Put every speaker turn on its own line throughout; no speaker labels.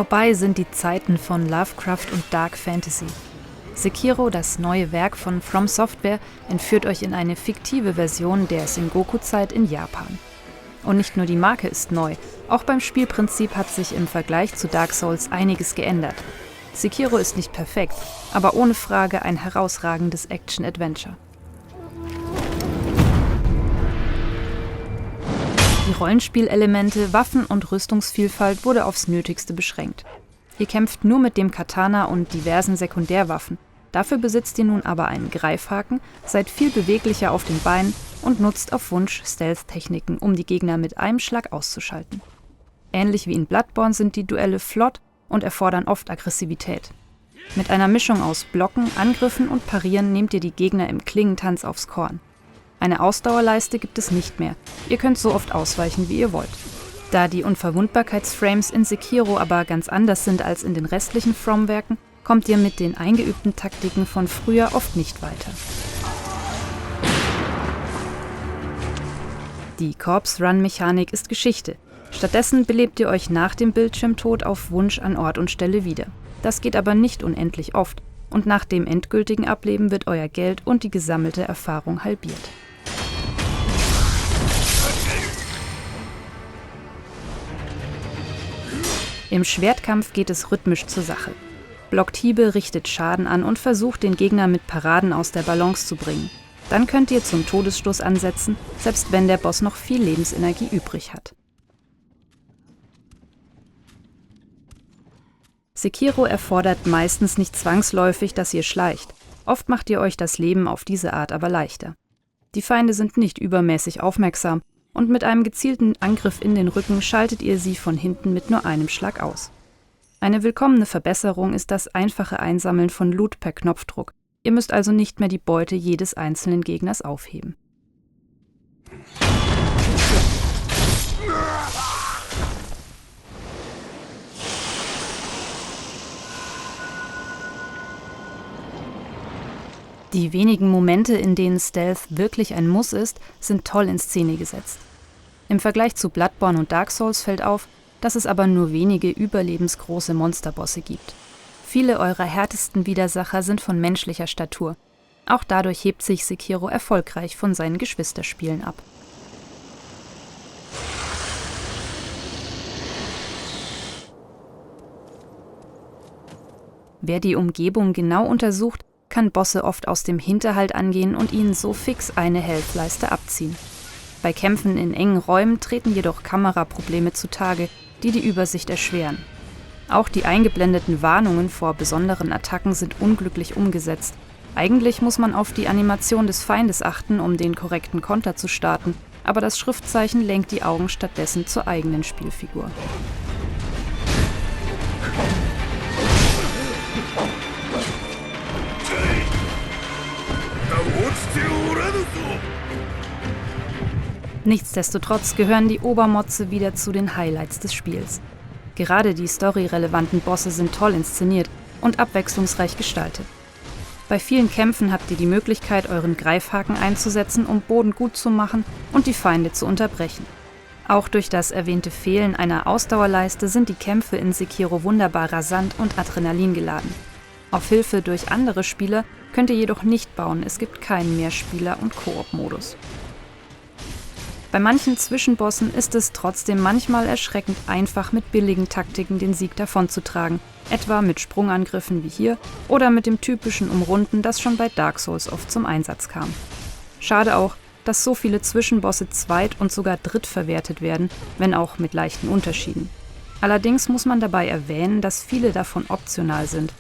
Vorbei sind die Zeiten von Lovecraft und Dark Fantasy. Sekiro, das neue Werk von From Software, entführt euch in eine fiktive Version der Sengoku-Zeit in Japan. Und nicht nur die Marke ist neu, auch beim Spielprinzip hat sich im Vergleich zu Dark Souls einiges geändert. Sekiro ist nicht perfekt, aber ohne Frage ein herausragendes Action-Adventure. Die Rollenspielelemente, Waffen und Rüstungsvielfalt wurde aufs Nötigste beschränkt. Ihr kämpft nur mit dem Katana und diversen Sekundärwaffen. Dafür besitzt ihr nun aber einen Greifhaken, seid viel beweglicher auf den Beinen und nutzt auf Wunsch Stealth-Techniken, um die Gegner mit einem Schlag auszuschalten. Ähnlich wie in Bloodborne sind die Duelle flott und erfordern oft Aggressivität. Mit einer Mischung aus Blocken, Angriffen und Parieren nehmt ihr die Gegner im Klingentanz aufs Korn. Eine Ausdauerleiste gibt es nicht mehr, ihr könnt so oft ausweichen, wie ihr wollt. Da die Unverwundbarkeitsframes in Sekiro aber ganz anders sind als in den restlichen From-Werken, kommt ihr mit den eingeübten Taktiken von früher oft nicht weiter. Die Corpse-Run-Mechanik ist Geschichte. Stattdessen belebt ihr euch nach dem Bildschirmtod auf Wunsch an Ort und Stelle wieder. Das geht aber nicht unendlich oft und nach dem endgültigen Ableben wird euer Geld und die gesammelte Erfahrung halbiert. Im Schwertkampf geht es rhythmisch zur Sache. Blockt Hiebe, richtet Schaden an und versucht, den Gegner mit Paraden aus der Balance zu bringen. Dann könnt ihr zum Todesstoß ansetzen, selbst wenn der Boss noch viel Lebensenergie übrig hat. Sekiro erfordert meistens nicht zwangsläufig, dass ihr schleicht. Oft macht ihr euch das Leben auf diese Art aber leichter. Die Feinde sind nicht übermäßig aufmerksam und mit einem gezielten Angriff in den Rücken schaltet ihr sie von hinten mit nur einem Schlag aus. Eine willkommene Verbesserung ist das einfache Einsammeln von Loot per Knopfdruck. Ihr müsst also nicht mehr die Beute jedes einzelnen Gegners aufheben. Die wenigen Momente, in denen Stealth wirklich ein Muss ist, sind toll in Szene gesetzt. Im Vergleich zu Bloodborne und Dark Souls fällt auf, dass es aber nur wenige überlebensgroße Monsterbosse gibt. Viele eurer härtesten Widersacher sind von menschlicher Statur. Auch dadurch hebt sich Sekiro erfolgreich von seinen Geschwisterspielen ab. Wer die Umgebung genau untersucht, kann Bosse oft aus dem Hinterhalt angehen und ihnen so fix eine Health-Leiste abziehen. Bei Kämpfen in engen Räumen treten jedoch Kameraprobleme zutage, die die Übersicht erschweren. Auch die eingeblendeten Warnungen vor besonderen Attacken sind unglücklich umgesetzt. Eigentlich muss man auf die Animation des Feindes achten, um den korrekten Konter zu starten, aber das Schriftzeichen lenkt die Augen stattdessen zur eigenen Spielfigur. Nichtsdestotrotz gehören die Obermotze wieder zu den Highlights des Spiels. Gerade die storyrelevanten Bosse sind toll inszeniert und abwechslungsreich gestaltet. Bei vielen Kämpfen habt ihr die Möglichkeit, euren Greifhaken einzusetzen, um Boden gut zu machen und die Feinde zu unterbrechen. Auch durch das erwähnte Fehlen einer Ausdauerleiste sind die Kämpfe in Sekiro wunderbar rasant und adrenalingeladen. Auf Hilfe durch andere Spieler könnt ihr jedoch nicht bauen, es gibt keinen Mehrspieler- und Koop-Modus. Bei manchen Zwischenbossen ist es trotzdem manchmal erschreckend einfach, mit billigen Taktiken den Sieg davonzutragen, etwa mit Sprungangriffen wie hier oder mit dem typischen Umrunden, das schon bei Dark Souls oft zum Einsatz kam. Schade auch, dass so viele Zwischenbosse zweit- und sogar drittverwertet werden, wenn auch mit leichten Unterschieden. Allerdings muss man dabei erwähnen, dass viele davon optional sind.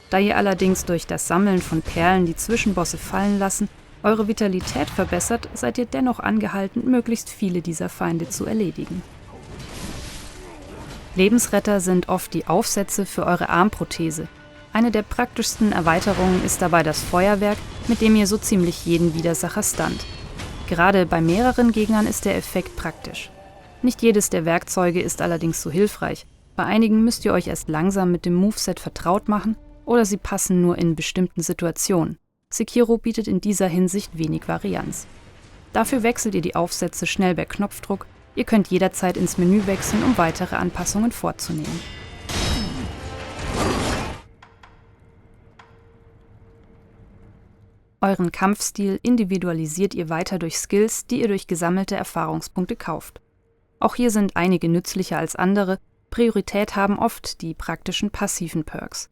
Da ihr allerdings durch das Sammeln von Perlen die Zwischenbosse fallen lassen, eure Vitalität verbessert, seid ihr dennoch angehalten, möglichst viele dieser Feinde zu erledigen. Lebensretter sind oft die Aufsätze für eure Armprothese. Eine der praktischsten Erweiterungen ist dabei das Feuerwerk, mit dem ihr so ziemlich jeden Widersacher stunnt. Gerade bei mehreren Gegnern ist der Effekt praktisch. Nicht jedes der Werkzeuge ist allerdings so hilfreich. Bei einigen müsst ihr euch erst langsam mit dem Moveset vertraut machen oder sie passen nur in bestimmten Situationen. Sekiro bietet in dieser Hinsicht wenig Varianz. Dafür wechselt ihr die Aufsätze schnell per Knopfdruck, ihr könnt jederzeit ins Menü wechseln, um weitere Anpassungen vorzunehmen. Euren Kampfstil individualisiert ihr weiter durch Skills, die ihr durch gesammelte Erfahrungspunkte kauft. Auch hier sind einige nützlicher als andere, Priorität haben oft die praktischen passiven Perks.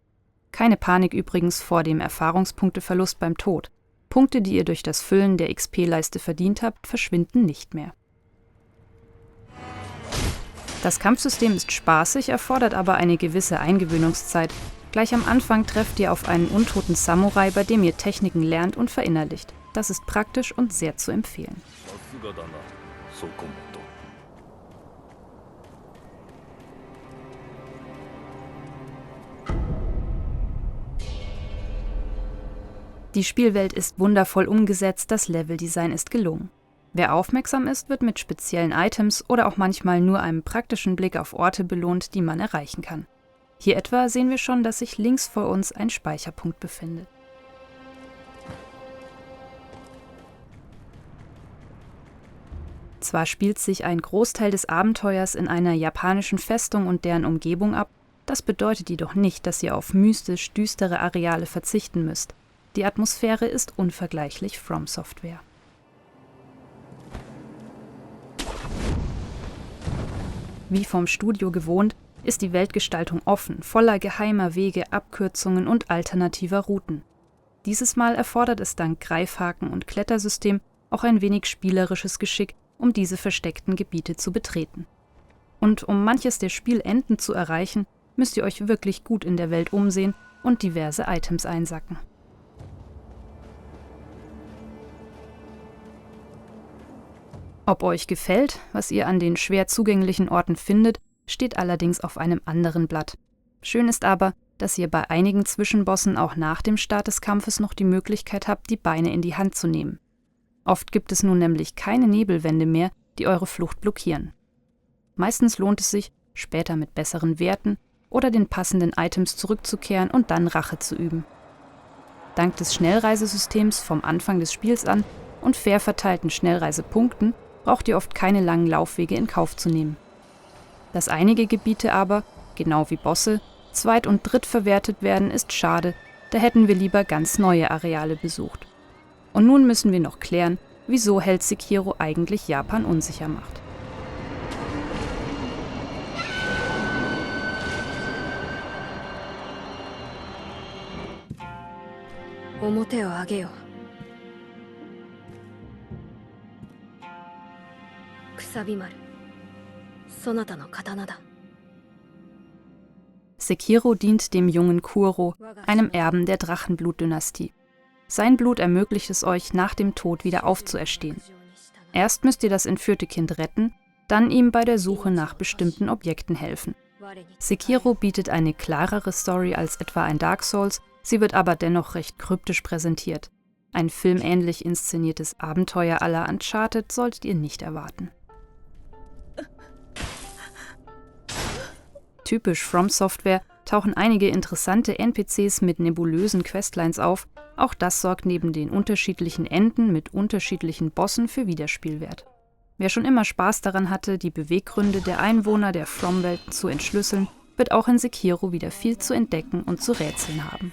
Keine Panik übrigens vor dem Erfahrungspunkteverlust beim Tod. Punkte, die ihr durch das Füllen der XP-Leiste verdient habt, verschwinden nicht mehr. Das Kampfsystem ist spaßig, erfordert aber eine gewisse Eingewöhnungszeit. Gleich am Anfang trefft ihr auf einen untoten Samurai, bei dem ihr Techniken lernt und verinnerlicht. Das ist praktisch und sehr zu empfehlen. Die Spielwelt ist wundervoll umgesetzt, das Leveldesign ist gelungen. Wer aufmerksam ist, wird mit speziellen Items oder auch manchmal nur einem praktischen Blick auf Orte belohnt, die man erreichen kann. Hier etwa sehen wir schon, dass sich links vor uns ein Speicherpunkt befindet. Zwar spielt sich ein Großteil des Abenteuers in einer japanischen Festung und deren Umgebung ab, das bedeutet jedoch nicht, dass ihr auf mystisch düstere Areale verzichten müsst. Die Atmosphäre ist unvergleichlich From Software. Wie vom Studio gewohnt, ist die Weltgestaltung offen, voller geheimer Wege, Abkürzungen und alternativer Routen. Dieses Mal erfordert es dank Greifhaken und Klettersystem auch ein wenig spielerisches Geschick, um diese versteckten Gebiete zu betreten. Und um manches der Spielenden zu erreichen, müsst ihr euch wirklich gut in der Welt umsehen und diverse Items einsacken. Ob euch gefällt, was ihr an den schwer zugänglichen Orten findet, steht allerdings auf einem anderen Blatt. Schön ist aber, dass ihr bei einigen Zwischenbossen auch nach dem Start des Kampfes noch die Möglichkeit habt, die Beine in die Hand zu nehmen. Oft gibt es nun nämlich keine Nebelwände mehr, die eure Flucht blockieren. Meistens lohnt es sich, später mit besseren Werten oder den passenden Items zurückzukehren und dann Rache zu üben. Dank des Schnellreisesystems vom Anfang des Spiels an und fair verteilten Schnellreisepunkten braucht ihr oft keine langen Laufwege in Kauf zu nehmen. Dass einige Gebiete aber, genau wie Bosse, zweit- und drittverwertet werden, ist schade, da hätten wir lieber ganz neue Areale besucht. Und nun müssen wir noch klären, wieso Held Sekiro eigentlich Japan unsicher macht. Sekiro dient dem jungen Kuro, einem Erben der Drachenblut-Dynastie. Sein Blut ermöglicht es euch, nach dem Tod wieder aufzuerstehen. Erst müsst ihr das entführte Kind retten, dann ihm bei der Suche nach bestimmten Objekten helfen. Sekiro bietet eine klarere Story als etwa ein Dark Souls, sie wird aber dennoch recht kryptisch präsentiert. Ein filmähnlich inszeniertes Abenteuer à la Uncharted solltet ihr nicht erwarten. Typisch From Software tauchen einige interessante NPCs mit nebulösen Questlines auf, auch das sorgt neben den unterschiedlichen Enden mit unterschiedlichen Bossen für Wiederspielwert. Wer schon immer Spaß daran hatte, die Beweggründe der Einwohner der From-Welten zu entschlüsseln, wird auch in Sekiro wieder viel zu entdecken und zu rätseln haben.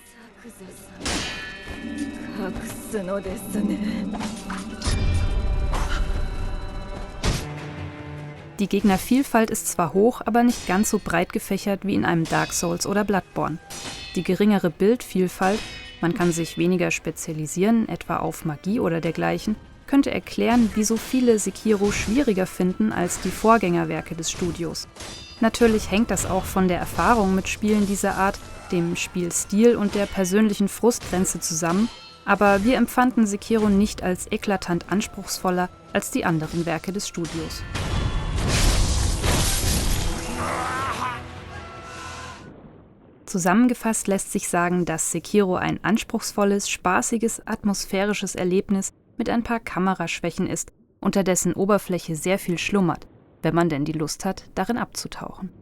Die Gegnervielfalt ist zwar hoch, aber nicht ganz so breit gefächert wie in einem Dark Souls oder Bloodborne. Die geringere Bildvielfalt, man kann sich weniger spezialisieren, etwa auf Magie oder dergleichen, könnte erklären, wieso viele Sekiro schwieriger finden als die Vorgängerwerke des Studios. Natürlich hängt das auch von der Erfahrung mit Spielen dieser Art, dem Spielstil und der persönlichen Frustgrenze zusammen, aber wir empfanden Sekiro nicht als eklatant anspruchsvoller als die anderen Werke des Studios. Zusammengefasst lässt sich sagen, dass Sekiro ein anspruchsvolles, spaßiges, atmosphärisches Erlebnis mit ein paar Kameraschwächen ist, unter dessen Oberfläche sehr viel schlummert, wenn man denn die Lust hat, darin abzutauchen.